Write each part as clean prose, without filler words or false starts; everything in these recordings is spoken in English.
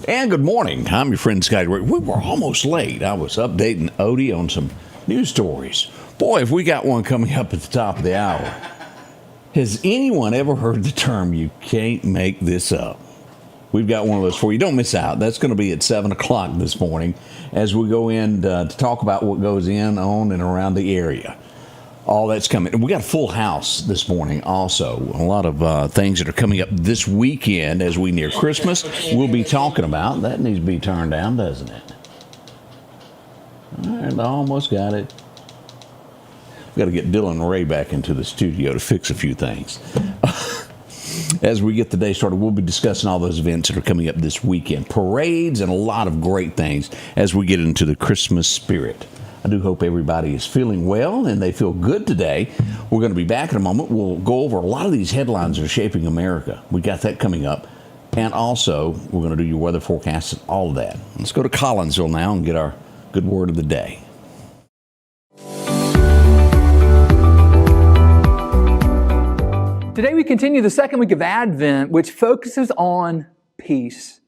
And good morning. I'm your friend Scotty Ray. We were almost late. I was updating Odie on some news stories. Boy, if we got one coming up at the top of the hour. Has anyone ever heard the term, you can't make this up? We've got one of those for you. Don't miss out. That's going to be at 7 o'clock this morning as we go in to talk about what goes in, on, and around the area. All that's coming. We got a full house this morning also. A lot of things that are coming up this weekend as we near Christmas. We'll be talking about. That needs to be turned down, doesn't it? All right, I almost got it. We've got to get Dylan Ray back into the studio to fix a few things. As we get the day started, we'll be discussing all those events that are coming up this weekend. Parades and a lot of great things as we get into the Christmas spirit. I do hope everybody is feeling well and they feel good today. We're going to be back in a moment. We'll go over a lot of these headlines that are shaping America. We got that coming up. And also, we're going to do your weather forecast and all of that. Let's go to Collinsville now and get our good word of the day. Today we continue the second week of Advent, which focuses on peace.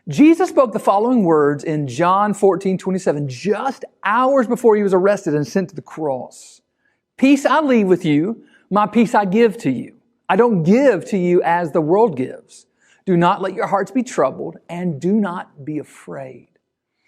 Jesus spoke the following words in John 14:27, just hours before he was arrested and sent to the cross. Peace I leave with you, my peace I give to you. I don't give to you as the world gives. Do not let your hearts be troubled and do not be afraid.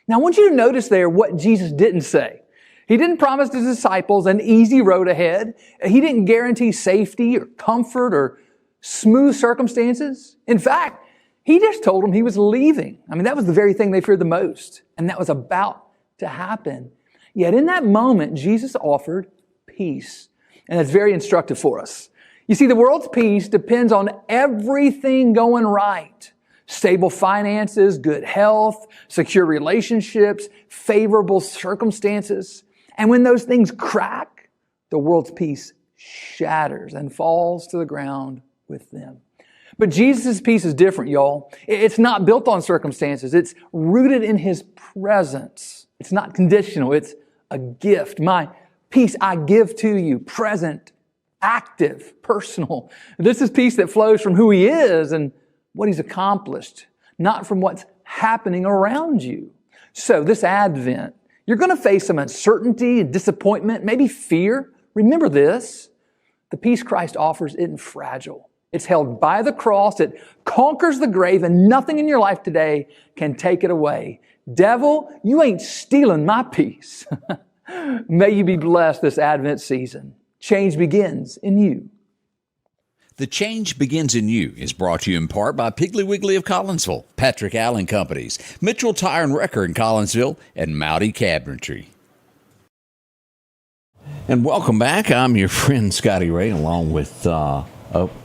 Now I want you to notice there what Jesus didn't say. He didn't promise his disciples an easy road ahead. He didn't guarantee safety or comfort or smooth circumstances. In fact, he just told them he was leaving. I mean, that was the very thing they feared the most, and that was about to happen. Yet in that moment, Jesus offered peace, and that's very instructive for us. You see, the world's peace depends on everything going right. Stable finances, good health, secure relationships, favorable circumstances. And when those things crack, the world's peace shatters and falls to the ground with them. But Jesus' peace is different, y'all. It's not built on circumstances. It's rooted in His presence. It's not conditional. It's a gift. My peace I give to you, present, active, personal. This is peace that flows from who He is and what He's accomplished, not from what's happening around you. So this Advent, you're going to face some uncertainty and disappointment, maybe fear. Remember this, the peace Christ offers isn't fragile. It's held by the cross. It conquers the grave, and nothing in your life today can take it away. Devil, you ain't stealing my peace. May you be blessed this Advent season. Change begins in you. The Change Begins in You is brought to you in part by Piggly Wiggly of Collinsville, Patrick Allen Companies, Mitchell Tire and Wrecker in Collinsville, and Mowdy Cabinetry. And welcome back. I'm your friend Scotty Ray, along with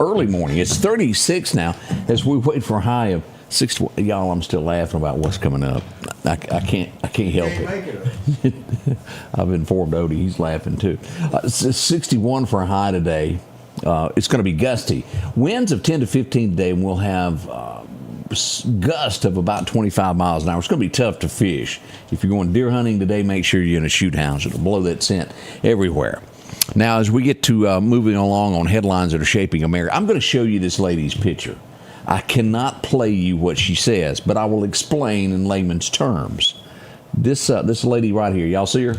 early morning. It's 36 now as we wait for a high of 60. Y'all, I'm still laughing about what's coming up. I can't help it. I've informed Odie, he's laughing too. 61 for a high today. It's going to be gusty. Winds of 10 to 15 today, and we'll have gusts of about 25 miles an hour. It's going to be tough to fish. If you're going deer hunting today, make sure you're in a shoot house. It'll blow that scent everywhere. Now, as we get to moving along on headlines that are shaping America, I'm going to show you this lady's picture. I cannot play you what she says, but I will explain in layman's terms. This lady right here, y'all see her?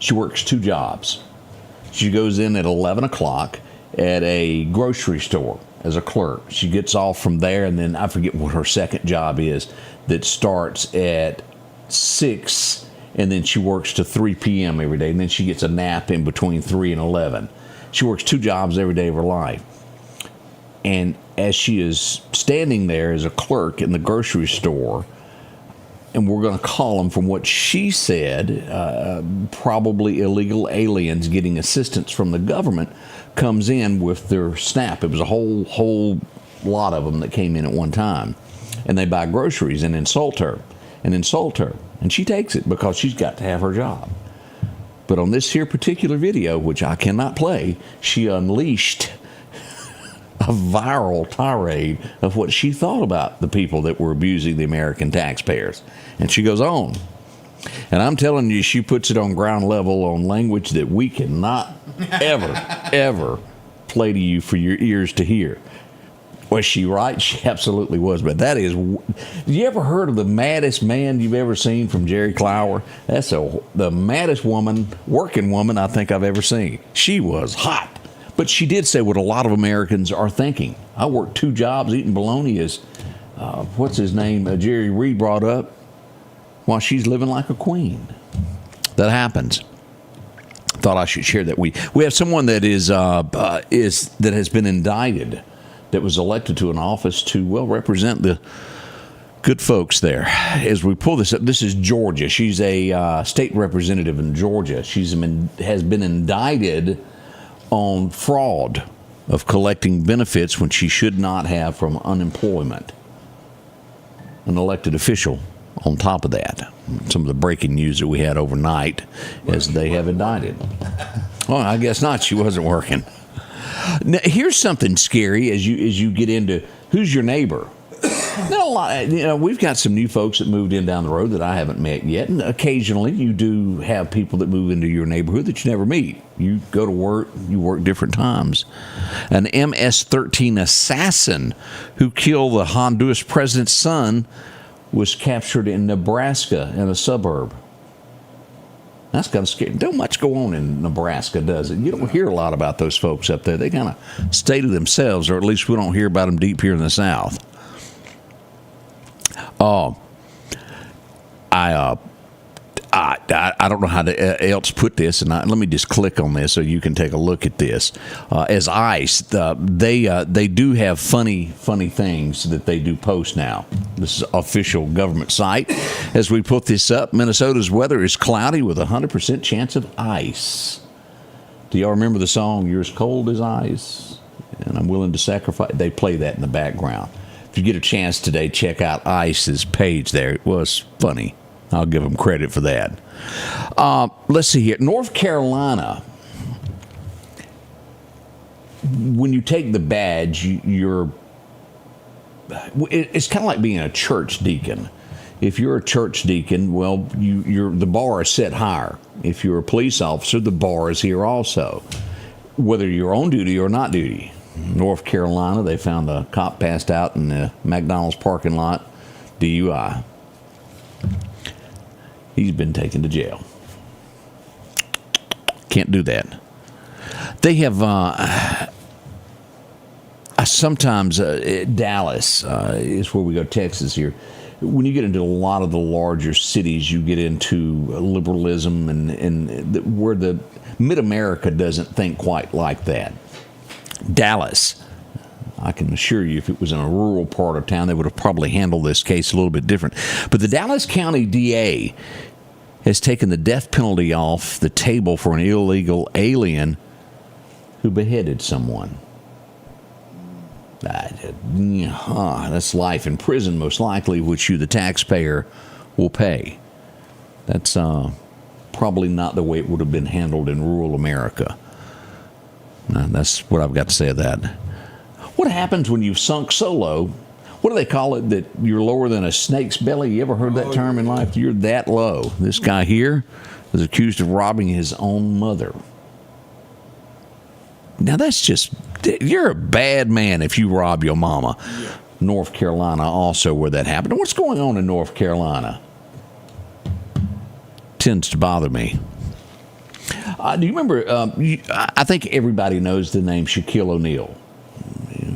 She works 2 jobs. She goes in at 11 o'clock at a grocery store as a clerk. She gets off from there, and then I forget what her second job is that starts at 6, and then she works to 3 p.m. every day, and then she gets a nap in between 3 and 11. She works 2 jobs every day of her life. And as she is standing there as a clerk in the grocery store, and we're going to call them, from what she said, probably illegal aliens getting assistance from the government, comes in with their SNAP. It was a whole lot of them that came in at one time. And they buy groceries and insult her. And she takes it because she's got to have her job. But on this here particular video, which I cannot play, she unleashed a viral tirade of what she thought about the people that were abusing the American taxpayers. And she goes on. And I'm telling you, she puts it on ground level on language that we cannot ever play to you for your ears to hear. Was she right? She absolutely was. But that is, you ever heard of the maddest man you've ever seen from Jerry Clower? That's the maddest working woman I think I've ever seen. She was hot. But she did say what a lot of Americans are thinking. I worked 2 jobs eating bologna as, what's his name, Jerry Reed brought up, while she's living like a queen. That happens. Thought I should share that. We have someone that that has been indicted, that was elected to an office to represent the good folks there. As we pull this up, this is Georgia. She's a state representative in Georgia. Has been indicted on fraud of collecting benefits when she should not have from unemployment. An elected official on top of that. Some of the breaking news that we had overnight as they have indicted. Well, I guess not. She wasn't working. Now, here's something scary as you get into who's your neighbor. Not a lot. We've got some new folks that moved in down the road that I haven't met yet, and occasionally you do have people that move into your neighborhood that you never meet. You go to work, you work different times. An MS-13 assassin who killed the Honduras president's son was captured in Nebraska in a suburb. That's kind of scary. Don't much go on in Nebraska, does it? You don't hear a lot about those folks up there. They kind of stay to themselves, or at least we don't hear about them deep here in the South. I don't know how to else put this, and let me just click on this so you can take a look at this. As ICE, they do have funny things that they do post now. This is official government site. As we put this up, Minnesota's weather is cloudy with a 100% chance of ice. Do y'all remember the song, "You're as cold as ice, and I'm willing to sacrifice"? They play that in the background. If you get a chance today, check out ICE's page there. It was funny. I'll give them credit for that. Let's see here. North Carolina, when you take the badge, it's kind of like being a church deacon. If you're a church deacon, well, the bar is set higher. If you're a police officer, the bar is here also, whether you're on duty or not duty. North Carolina, they found a cop passed out in the McDonald's parking lot, DUI. He's been taken to jail. Can't do that. They have sometimes Dallas is where we go. Texas here. When you get into a lot of the larger cities, you get into liberalism and where the mid-America doesn't think quite like that. Dallas, I can assure you, if it was in a rural part of town, they would have probably handled this case a little bit different. But the Dallas County DA has taken the death penalty off the table for an illegal alien who beheaded someone. That's life in prison, most likely, which you, the taxpayer, will pay. That's probably not the way it would have been handled in rural America. That's what I've got to say of that. What happens when you've sunk so low? What do they call it? That you're lower than a snake's belly? You ever heard that term in life? You're that low. This guy here was accused of robbing his own mother. Now you're a bad man if you rob your mama. Yeah. North Carolina also where that happened. What's going on in North Carolina? Tends to bother me. Do you remember, I think everybody knows the name Shaquille O'Neal.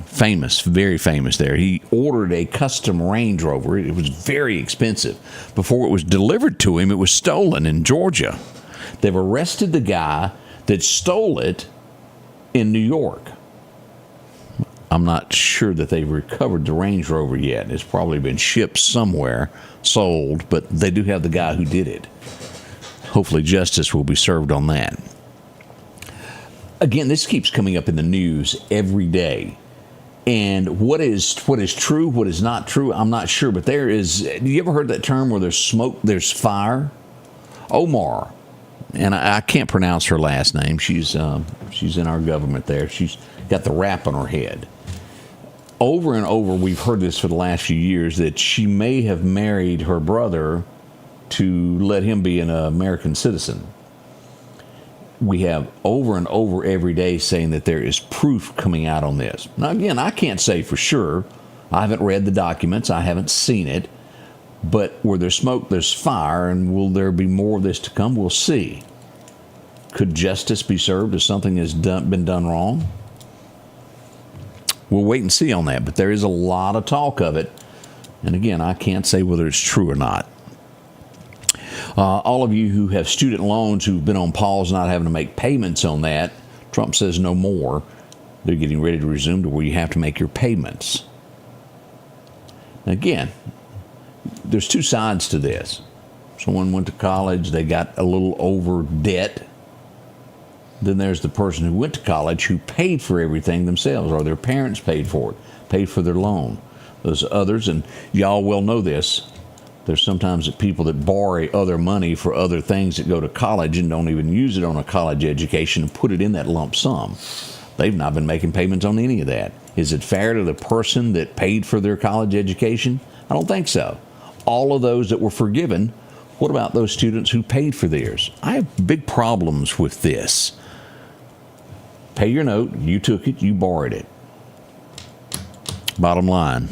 Famous, very famous there. He ordered a custom Range Rover. It was very expensive. Before it was delivered to him, it was stolen in Georgia. They've arrested the guy that stole it in New York. I'm not sure that they've recovered the Range Rover yet. It's probably been shipped somewhere, sold, but they do have the guy who did it. Hopefully justice will be served on that. Again, this keeps coming up in the news every day. And what is true, what is not true, I'm not sure. But do you ever heard that term where there's smoke, there's fire? Omar, and I can't pronounce her last name. She's in our government there. She's got the rap on her head. Over and over, we've heard this for the last few years, that she may have married her brother to let him be an American citizen. we have over and over every day saying that there is proof coming out on this. Now, again, I can't say for sure. I haven't read the documents. I haven't seen it. But where there's smoke, there's fire, and will there be more of this to come? We'll see. Could justice be served if something has been done wrong? We'll wait and see on that, but there is a lot of talk of it. And again, I can't say whether it's true or not. All of you who have student loans who've been on pause, not having to make payments on that, Trump says no more. They're getting ready to resume to where you have to make your payments. Again, there's two sides to this. Someone went to college, they got a little over debt. Then there's the person who went to college who paid for everything themselves, or their parents paid for it, paid for their loan. Those others, and y'all well know this, there's sometimes people that borrow other money for other things that go to college and don't even use it on a college education and put it in that lump sum. They've not been making payments on any of that. Is it fair to the person that paid for their college education? I don't think so. All of those that were forgiven, what about those students who paid for theirs? I have big problems with this. Pay your note, you took it, you borrowed it. Bottom line.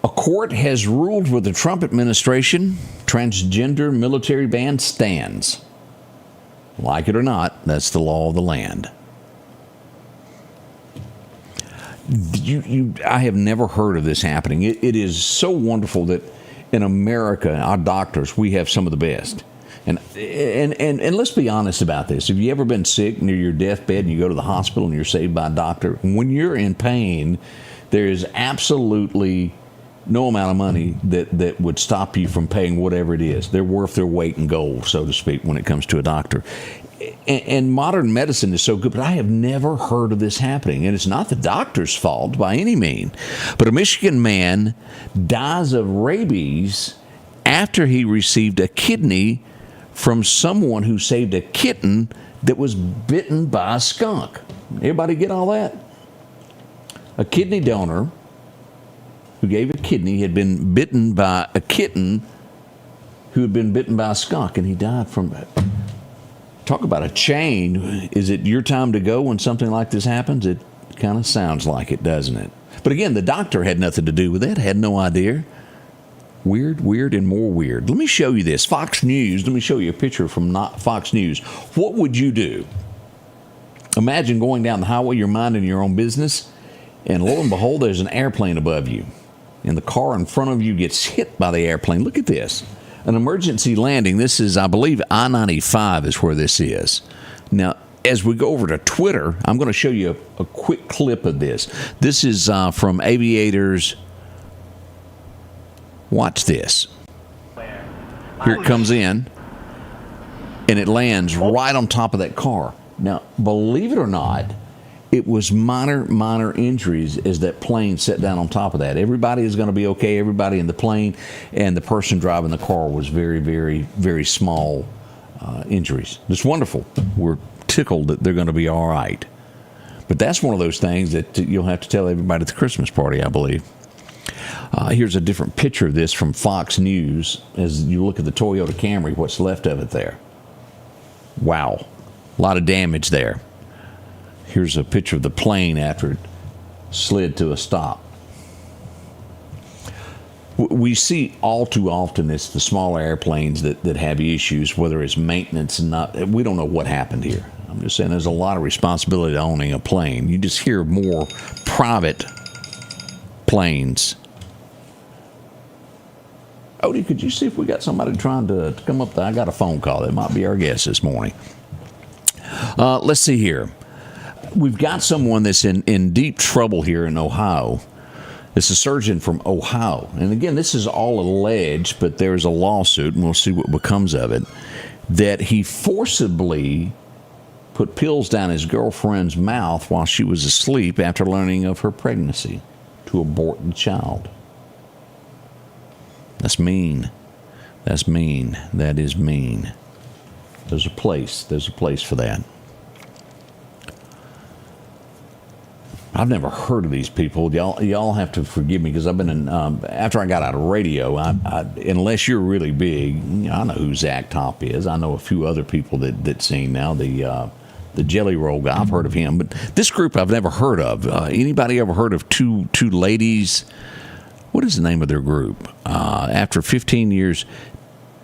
A court has ruled with the Trump administration, transgender military ban stands. Like it or not, that's the law of the land. I have never heard of this happening. It is so wonderful that in America, our doctors, we have some of the best. And let's be honest about this. Have you ever been sick near your deathbed and you go to the hospital and you're saved by a doctor? When you're in pain, there is absolutely no amount of money that would stop you from paying whatever it is. They're worth their weight in gold, so to speak, when it comes to a doctor. And modern medicine is so good, but I have never heard of this happening. And it's not the doctor's fault by any means. But a Michigan man dies of rabies after he received a kidney from someone who saved a kitten that was bitten by a skunk. Everybody get all that? A kidney donor who gave a kidney had been bitten by a kitten who had been bitten by a skunk, and he died from it. Talk about a chain. Is it your time to go when something like this happens? It kind of sounds like it, doesn't it? But again, the doctor had nothing to do with it, had no idea. Weird, and more weird. Let me show you this. Fox News, let me show you a picture from Fox News. What would you do? Imagine going down the highway, you're minding your own business, and lo and behold, there's an airplane above you. And the car in front of you gets hit by the airplane. Look at this. An emergency landing. This is, I believe, I-95 is where this is. Now, as we go over to Twitter, I'm going to show you a quick clip of this. This is from Aviators. Watch this. Here it comes in, and it lands right on top of that car. Now, believe it or not, it was minor injuries as that plane set down on top of that. Everybody is going to be okay, everybody in the plane, and the person driving the car was very small injuries. It's wonderful. We're tickled that they're going to be all right. But that's one of those things that you'll have to tell everybody at the Christmas party, I believe. Here's a different picture of this from Fox News as you look at the Toyota Camry, what's left of it there. Wow. A lot of damage there. Here's a picture of the plane after it slid to a stop. We see all too often it's the smaller airplanes that have issues, whether it's maintenance and not. We don't know what happened here. I'm just saying there's a lot of responsibility to owning a plane. You just hear more private planes. Odie, could you see if we got somebody trying to come up there? I got a phone call. That might be our guest this morning. Let's see here. We've got someone that's in deep trouble here in Ohio. It's a surgeon from Ohio. And again, this is all alleged, but there's a lawsuit, and we'll see what becomes of it, that he forcibly put pills down his girlfriend's mouth while she was asleep after learning of her pregnancy to abort the child. That's mean. That's mean. That is mean. There's a place for that. I've never heard of these people. Y'all have to forgive me because I've been in. After I got out of radio, unless you're really big, I know who Zach Top is. I know a few other people that sing now. The Jelly Roll guy, I've heard of him, but this group I've never heard of. Anybody ever heard of two ladies? What is the name of their group? After 15 years,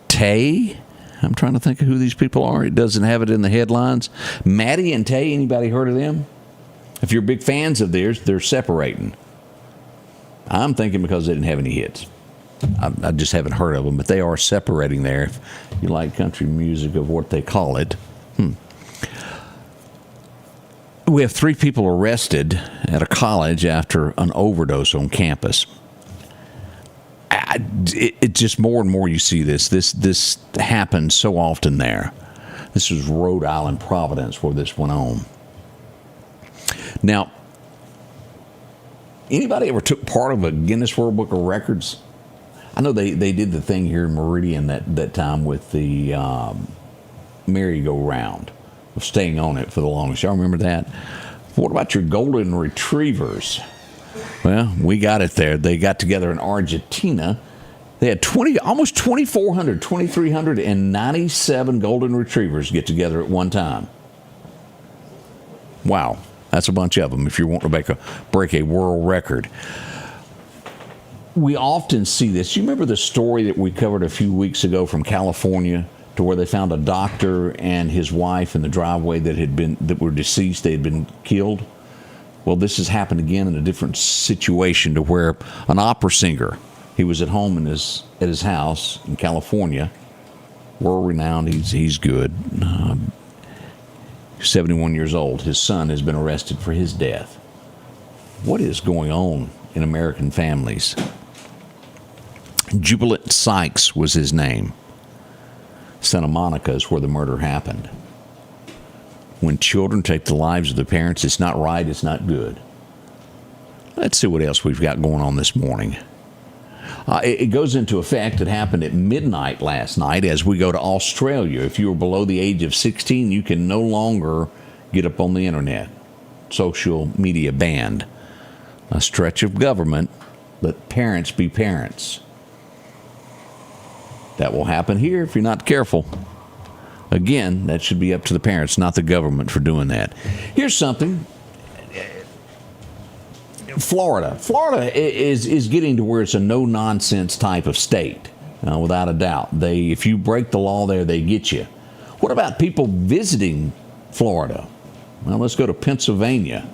Tay. I'm trying to think of who these people are. It doesn't have it in the headlines. Maddie and Tay. Anybody heard of them? If you're big fans of theirs, they're separating. I'm thinking because they didn't have any hits. I just haven't heard of them, but they are separating there. If you like country music of what they call it. We have 3 people arrested at a college after an overdose on campus. It just more and more you see this. This happens so often there. This was Rhode Island, Providence, where this went on. Now, anybody ever took part of a Guinness World Book of Records? I know they did the thing here in Meridian that time with the merry-go-round of staying on it for the longest. Y'all remember that? What about your golden retrievers? Well, we got it there. They got together in Argentina. They had almost 2,400, 2,397 golden retrievers get together at one time. Wow. That's a bunch of them if you want to break a world record. We often see this. You remember the story that we covered a few weeks ago from California to where they found a doctor and his wife in the driveway that were deceased. They had been killed. Well, this has happened again in a different situation to where an opera singer, he was at home at his house in California, world renowned. He's good. 71 years old. His son has been arrested for his death. What is going on in American families? Jubilant Sykes was his name. Santa Monica is where the murder happened. When children take the lives of their parents, it's not right, it's not good. Let's see what else we've got going on this morning. It goes into effect. It happened at midnight last night as we go to Australia. If you are below the age of 16, you can no longer get up on the internet. Social media banned. A stretch of government, let parents be parents. That will happen here if you're not careful. Again, that should be up to the parents, not the government for doing that. Here's something. Florida is getting to where it's a no-nonsense type of state, without a doubt. If you break the law there, they get you. What about people visiting Florida? Well, let's go to Pennsylvania.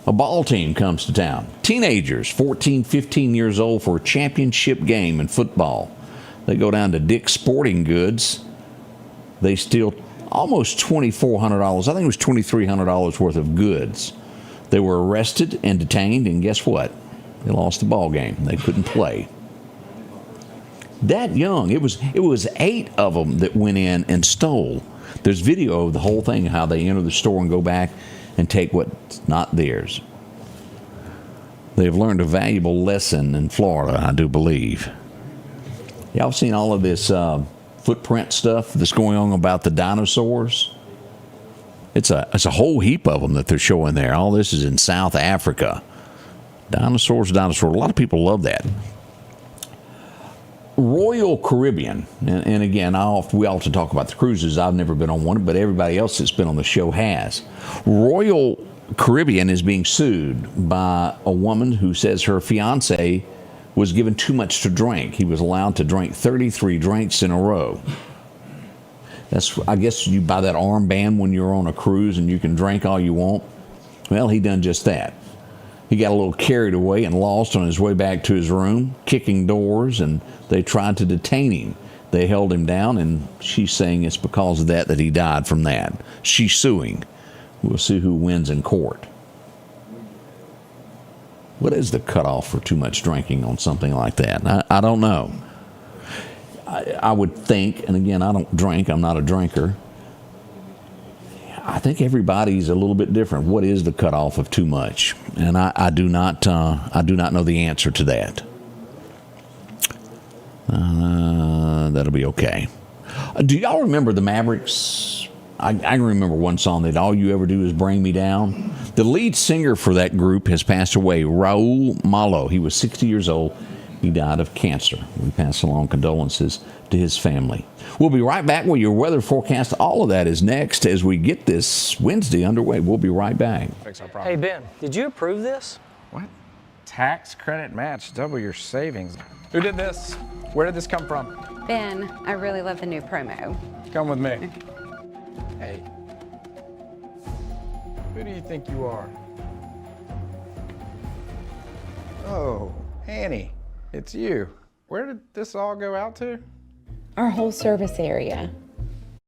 A ball team comes to town. Teenagers, 14, 15 years old, for a championship game in football. They go down to Dick's Sporting Goods. They steal almost $2,400. I think it was $2,300 worth of goods. They were arrested and detained, and guess what? They lost the ball game. They couldn't play. That young. It was 8 of them that went in and stole. There's video of the whole thing, how they enter the store and go back and take what's not theirs. They've learned a valuable lesson in Florida, I do believe. Y'all seen all of this footprint stuff that's going on about the dinosaurs? It's a whole heap of them that they're showing there. All this is in South Africa. Dinosaurs. A lot of people love that. Royal Caribbean, and again, we often talk about the cruises. I've never been on one, but everybody else that's been on the show has. Royal Caribbean is being sued by a woman who says her fiancé was given too much to drink. He was allowed to drink 33 drinks in a row. I guess you buy that armband when you're on a cruise and you can drink all you want. Well, he done just that. He got a little carried away and lost on his way back to his room, kicking doors, and they tried to detain him. They held him down, and she's saying it's because of that he died from that. She's suing. We'll see who wins in court. What is the cutoff for too much drinking on something like that? I don't know. I would think, and again, I don't drink. I'm not a drinker. I think everybody's a little bit different. What is the cutoff of too much? And I do not know the answer to that. That'll be okay. Do y'all remember the Mavericks I can remember one song that All You Ever Do Is Bring Me Down. The lead singer for that group has passed away, Raul Malo. He was 60 years old. He died of cancer. We pass along condolences to his family. We'll be right back with your weather forecast. All of that is next as we get this Wednesday underway. We'll be right back. Hey, Ben, did you approve this? What? Tax credit match, double your savings. Who did this? Where did this come from? Ben, I really love the new promo. Come with me. Hey. Who do you think you are? Oh, Annie, it's you. Where did this all go out to? Our whole service area.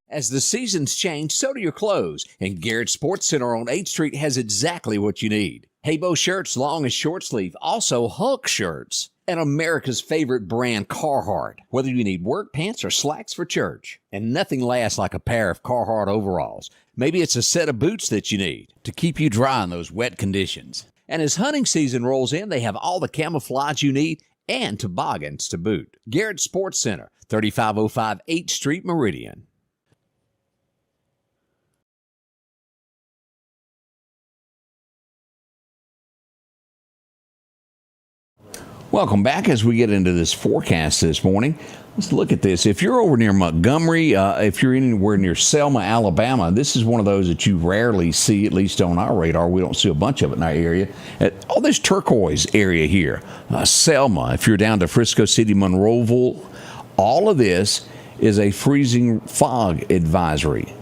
As the seasons change, so do your clothes. And Garrett Sports Center on 8th Street has exactly what you need. Haybo shirts, long and short sleeve. Also Hulk shirts. And America's favorite brand, Carhartt. Whether you need work pants or slacks for church. And nothing lasts like a pair of Carhartt overalls. Maybe it's a set of boots that you need to keep you dry in those wet conditions. And as hunting season rolls in, they have all the camouflage you need and toboggans to boot. Garrett Sports Center, 3505 8th Street, Meridian. Welcome back as we get into this forecast this morning. Let's look at this. If you're over near Montgomery, if you're anywhere near Selma, Alabama, this is one of those that you rarely see, at least on our radar. We don't see a bunch of it in our area. All this turquoise area here, Selma, if you're down to Frisco City, Monroeville, all of this is a freezing fog advisory.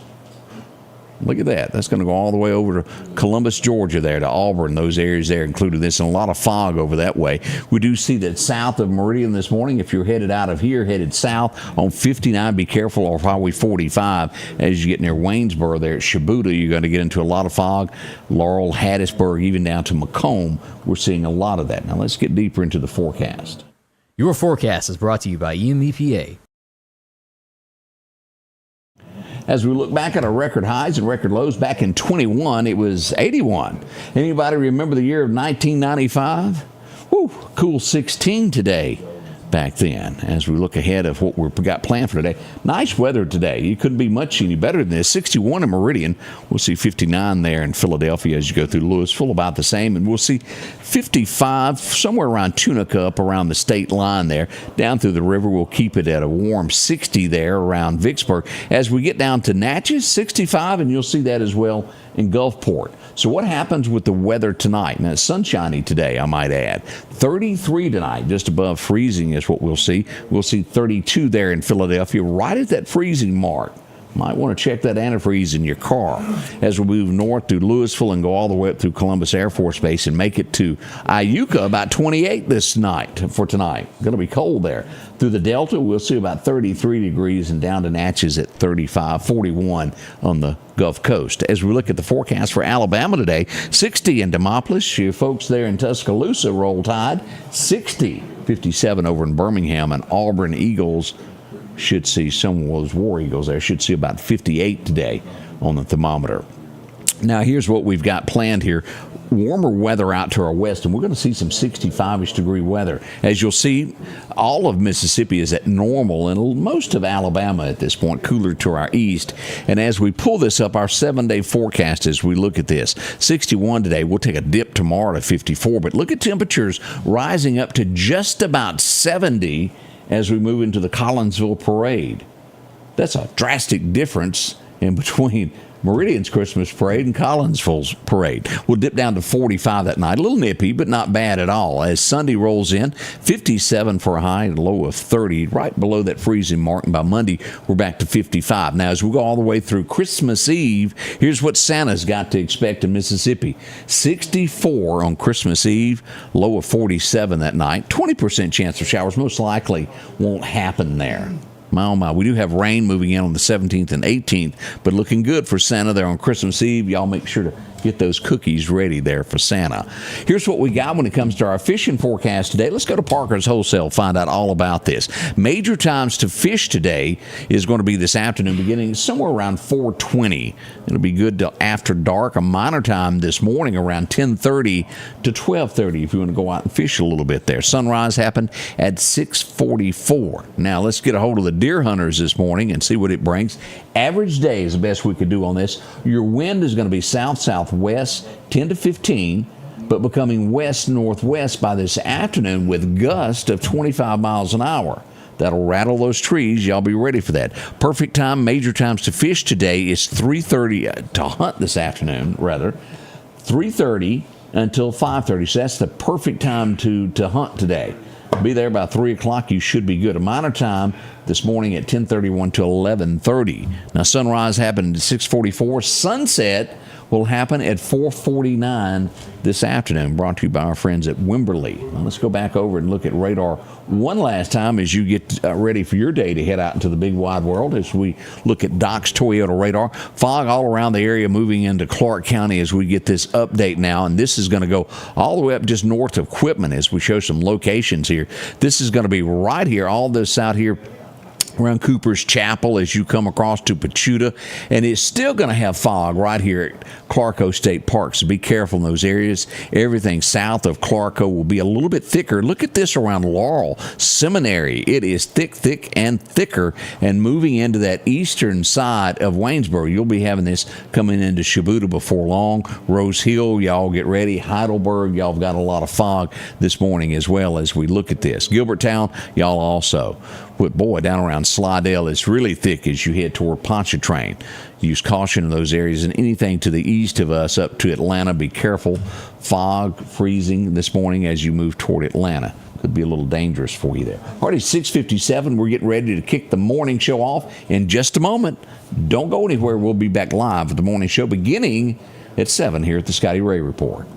Look at that. That's going to go all the way over to Columbus, Georgia there, to Auburn, those areas there, including this, and a lot of fog over that way. We do see that south of Meridian this morning, if you're headed out of here, headed south on 59, be careful, or Highway 45. As you get near Waynesboro there at Shibuda, you're going to get into a lot of fog. Laurel, Hattiesburg, even down to Macomb, we're seeing a lot of that. Now let's get deeper into the forecast. Your forecast is brought to you by EMEPA. As we look back at our record highs and record lows, back in 21, it was 81. Anybody remember the year of 1995? Woo, cool 16 today back then. As we look ahead of what we've got planned for today, nice weather today. You couldn't be much any better than this. 61 in Meridian. We'll see 59 there in Philadelphia as you go through Louisville, about the same. And we'll see 55 somewhere around Tunica, up around the state line there. Down through the river, we'll keep it at a warm 60 there around Vicksburg. As we get down to Natchez, 65, and you'll see that as well in Gulfport. So what happens with the weather tonight? Now, it's sunshiny today, I might add. 33 tonight, just above freezing is what we'll see. We'll see 32 there in Philadelphia, right at that freezing mark. Might want to check that antifreeze in your car as we move north through Louisville and go all the way up through Columbus Air Force Base and make it to Iuka, about 28 this night for tonight. Going to be cold there. Through the Delta, we'll see about 33 degrees and down to Natchez at 35, 41 on the Gulf Coast. As we look at the forecast for Alabama today, 60 in Demopolis. You folks there in Tuscaloosa, Roll Tide, 60, 57 over in Birmingham, and Auburn Eagles should see, some of those War Eagles there should see about 58 today on the thermometer. Now here's what we've got planned here. Warmer weather out to our west, and we're going to see some 65-ish degree weather. As you'll see, all of Mississippi is at normal, and most of Alabama at this point, cooler to our east. And as we pull this up, our 7-day forecast as we look at this, 61 today, we'll take a dip tomorrow to 54, but look at temperatures rising up to just about 70 as we move into the Collinsville Parade. That's a drastic difference in between Meridian's Christmas Parade and Collinsville's Parade. We'll dip down to 45 that night. A little nippy, but not bad at all. As Sunday rolls in, 57 for a high and a low of 30, right below that freezing mark. And by Monday, we're back to 55. Now, as we go all the way through Christmas Eve, here's what Santa's got to expect in Mississippi. 64 on Christmas Eve, low of 47 that night. 20% chance of showers most likely won't happen there. My, oh my, we do have rain moving in on the 17th and 18th, but looking good for Santa there on Christmas Eve. Y'all make sure to get those cookies ready there for Santa. Here's what we got when it comes to our fishing forecast today. Let's go to Parker's Wholesale, find out all about this. Major times to fish today is going to be this afternoon, beginning somewhere around 4:20. It'll be good till after dark. A minor time this morning around 10:30 to 12:30 if you want to go out and fish a little bit there. Sunrise happened at 6:44. Now let's get a hold of the deer hunters this morning and see what it brings. Average day is the best we could do on this. Your wind is going to be south-southwest, 10 to 15, but becoming west-northwest by this afternoon with gusts of 25 miles an hour. That'll rattle those trees. Y'all be ready for that. Perfect time, major times to fish today is 3:30 to hunt this afternoon, rather. 3:30 until 5:30. So that's the perfect time to hunt today. Be there by 3 o'clock. You should be good. A minor time this morning at 10:31 to 11:30. Now, sunrise happened at 6:44. Sunset will happen at 4:49 this afternoon, brought to you by our friends at Wimberley. Now, let's go back over and look at radar one last time as you get ready for your day to head out into the big wide world as we look at Doc's Toyota radar. Fog all around the area moving into Clark County as we get this update now, and this is going to go all the way up just north of Quitman as we show some locations here. This is going to be right here, all this out here around Cooper's Chapel as you come across to Pachuta, and it's still going to have fog right here at Clarko State Park, so be careful in those areas. Everything south of Clarko will be a little bit thicker. Look at this around Laurel Seminary. It is thick, and thicker, and moving into that eastern side of Waynesboro. You'll be having this coming into Shibuya before long. Rose Hill, y'all get ready. Heidelberg, y'all have got a lot of fog this morning as well as we look at this. Gilbertown, y'all also. But boy, down around Slidell, it's really thick as you head toward Pontchartrain. Use caution in those areas, and anything to the east of us up to Atlanta, be careful. Fog, freezing this morning as you move toward Atlanta. Could be a little dangerous for you there. Already 6:57. We're getting ready to kick the morning show off in just a moment. Don't go anywhere. We'll be back live with the morning show beginning at 7 here at the Scotty Ray Report.